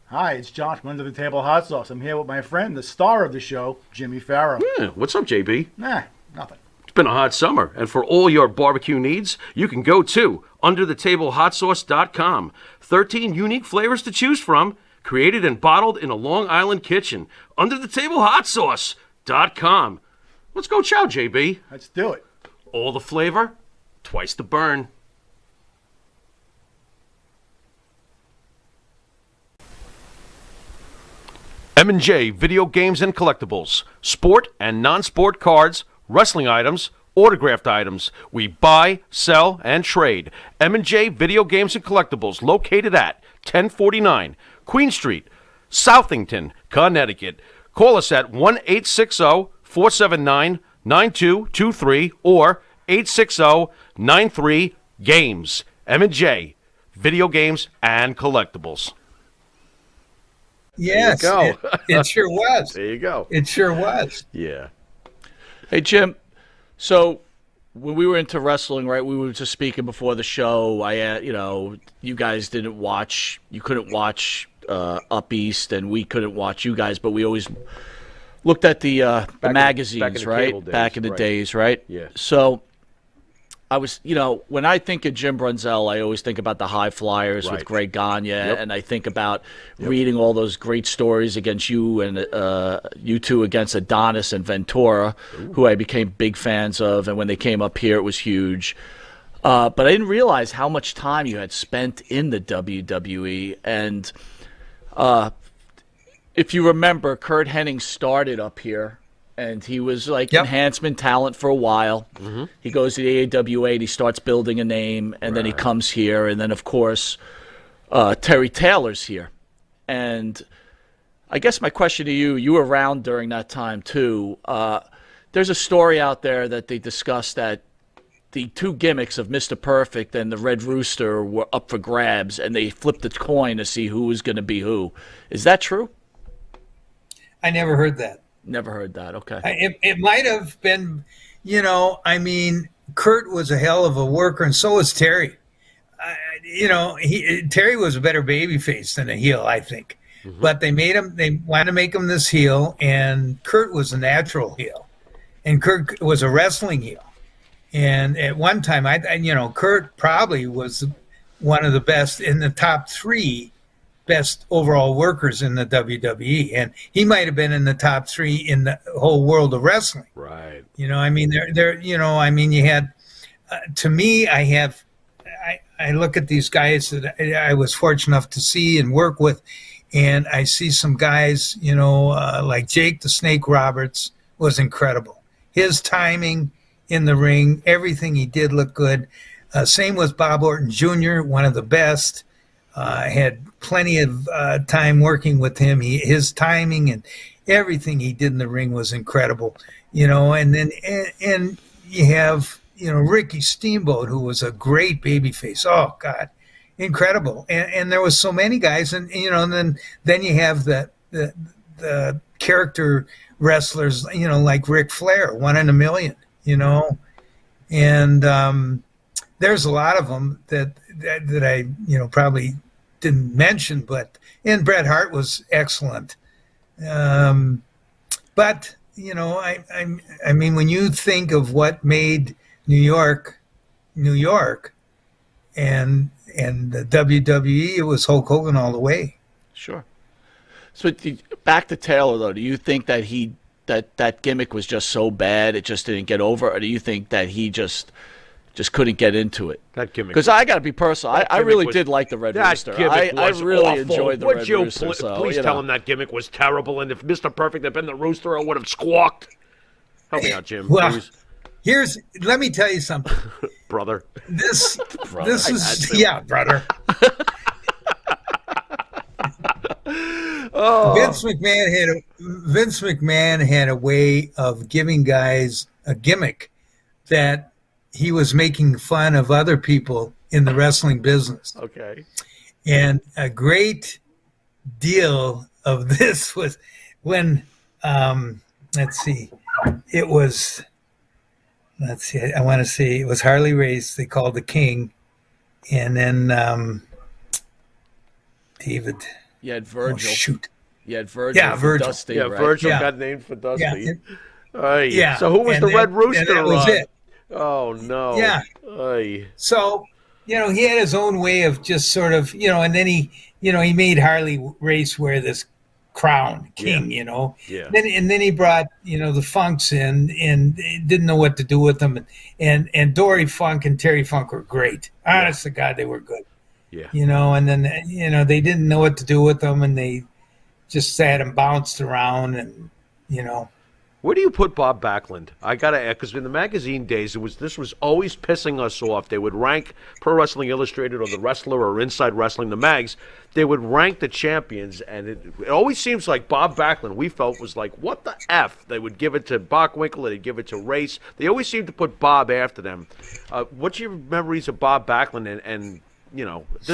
Hi, it's John from Under the Table Hot Sauce. I'm here with my friend, the star of the show, Jimmy Farrow. Yeah, what's up, JB? Nah, nothing. It's been a hot summer, and for all your barbecue needs, you can go to underthetablehotsauce.com. 13 unique flavors to choose from, created and bottled in a Long Island kitchen. Underthetablehotsauce.com. Let's go chow, JB. Let's do it. All the flavor, twice the burn. M&J Video Games and Collectibles. Sport and non-sport cards, wrestling items, autographed items. We buy, sell, and trade. M&J Video Games and Collectibles, located at 1049 Queen Street, Southington, Connecticut. Call us at 1-860-479-9223 or 860-93-GAMES. M&J Video Games and Collectibles. Yes, it sure was. There you go. It sure was. Yeah. Hey, Jim. So when we were into wrestling, right, we were just speaking before the show. You guys didn't watch, you couldn't watch Up East, and we couldn't watch you guys, but we always looked at the magazines, right? Back in the days, right? Yeah. So I was, when I think of Jim Brunzell, I always think about the High Flyers with Greg Gagne, and I think about reading all those great stories against you and you two against Adonis and Ventura, who I became big fans of, and when they came up here, it was huge. But I didn't realize how much time you had spent in the WWE, and if you remember, Kurt Hennig started up here. And he was like enhancement talent for a while. Mm-hmm. He goes to the AWA and he starts building a name, and then he comes here. And then, of course, Terry Taylor's here. And I guess my question to you, you were around during that time too. There's a story out there that they discussed that the two gimmicks of Mr. Perfect and the Red Rooster were up for grabs, and they flipped the coin to see who was going to be who. Is that true? I never heard that. Never heard that. Okay. It might have been, Kurt was a hell of a worker, and so was Terry. Terry was a better babyface than a heel, I think. Mm-hmm. But they wanted to make him this heel, and Kurt was a natural heel, and Kurt was a wrestling heel. And at one time, Kurt probably was one of the best in the top three best overall workers in the WWE, and he might have been in the top three in the whole world of wrestling. Right. You had, to me, I look at these guys that I was fortunate enough to see and work with, and I see some guys, like Jake the Snake Roberts was incredible. His timing in the ring, everything he did looked good. Same with Bob Orton Jr., one of the best. I had plenty of time working with him. His timing and everything he did in the ring was incredible, And then and you have Ricky Steamboat, who was a great babyface. Oh God, incredible! And there was so many guys, and and then you have the character wrestlers, like Ric Flair, 1 in a million, and there's a lot of them that I probably didn't mention, and Bret Hart was excellent. But I mean, when you think of what made New York, and the WWE, it was Hulk Hogan all the way. Sure. So back to Taylor, though, do you think that that gimmick was just so bad it just didn't get over, or do you think that he just couldn't get into it? That gimmick. Because I got to be personal. I really did like the Red Rooster. I really awful. enjoyed the Red Rooster. Please tell him that gimmick was terrible, and if Mr. Perfect had been the Rooster, I would have squawked. Help me out, Jim. Well, please. Let me tell you something. Brother. This is, brother. Vince McMahon had a way of giving guys a gimmick that he was making fun of other people in the wrestling business. Okay. And a great deal of this was when, I want to say it was Harley Race, they called the King, and then David. You had Oh, Virgil. shoot. You had Virgil. Yeah, for Virgil. Dusty, Yeah, right? Virgil Yeah. got named for Dusty. Yeah. Aye. So who was and the Red and Rooster? that was it. Oh no. Yeah. Aye. So, he had his own way of just sort of, and then he made Harley Race wear this crown, king, Yeah. Then he brought, the Funks in and didn't know what to do with them. And Dory Funk and Terry Funk were great. Honest to God, they were good. Yeah. And then, they didn't know what to do with them and they just sat and bounced around and, Where do you put Bob Backlund? I gotta ask, because in the magazine days, this was always pissing us off. They would rank Pro Wrestling Illustrated or The Wrestler or Inside Wrestling, the mags. They would rank the champions, and it always seems like Bob Backlund, we felt, was like, what the F? They would give it to Bockwinkel, they'd give it to Race. They always seemed to put Bob after them. What's your memories of Bob Backlund? And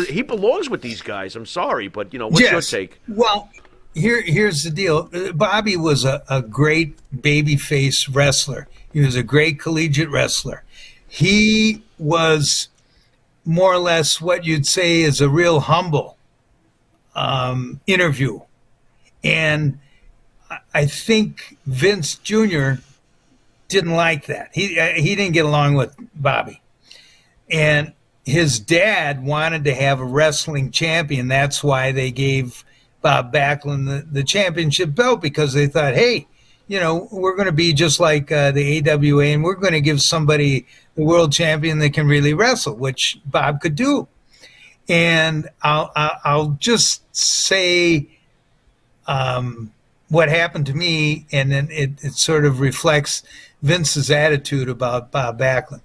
he belongs with these guys. I'm sorry, but, what's your take? Well, here's the deal. Bobby was a great babyface wrestler. He was a great collegiate wrestler. He was more or less what you'd say is a real humble interview. And I think Vince Jr. didn't like that. He didn't get along with Bobby. And his dad wanted to have a wrestling champion. That's why they gave Bob Backlund the championship belt, because they thought, hey, we're going to be just like the AWA, and we're going to give somebody the world champion that can really wrestle, which Bob could do. And I'll just say what happened to me, and then it sort of reflects Vince's attitude about Bob Backlund.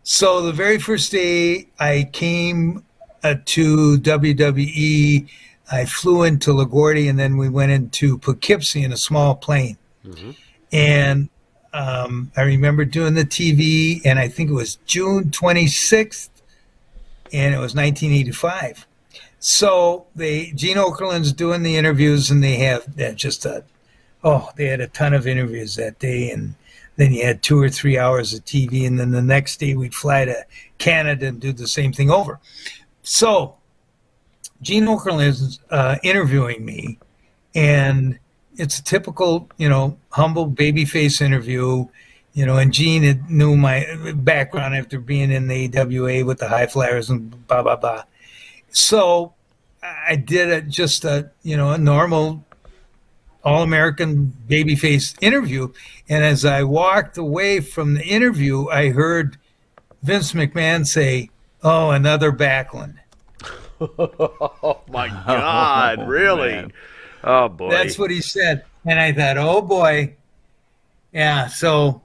So the very first day I came to WWE, I flew into LaGuardia, and then we went into Poughkeepsie in a small plane. Mm-hmm. And I remember doing the TV, and I think it was June 26th, and it was 1985. So Gene Okerlund's doing the interviews, and they had a ton of interviews that day, and then you had 2 or 3 hours of TV, and then the next day we'd fly to Canada and do the same thing over. So Gene Okerlund is interviewing me, and it's a typical, humble babyface interview, and Gene knew my background after being in the AWA with the High Flyers and blah, blah, blah. So I did just a normal all-American babyface interview, and as I walked away from the interview, I heard Vince McMahon say, "Oh, another Backlund." Oh my God! Really? Man. Oh boy! That's what he said, and I thought, "Oh boy." Yeah. So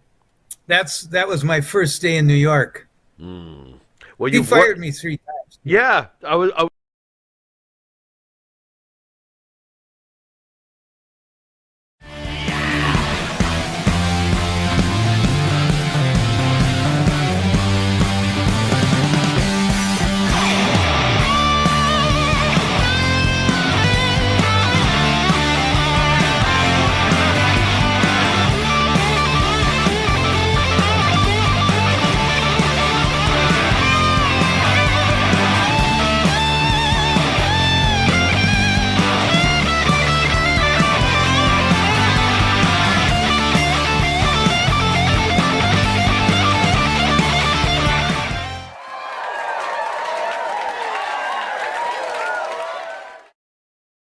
that was my first day in New York. Well, He fired me 3 times. Yeah, I was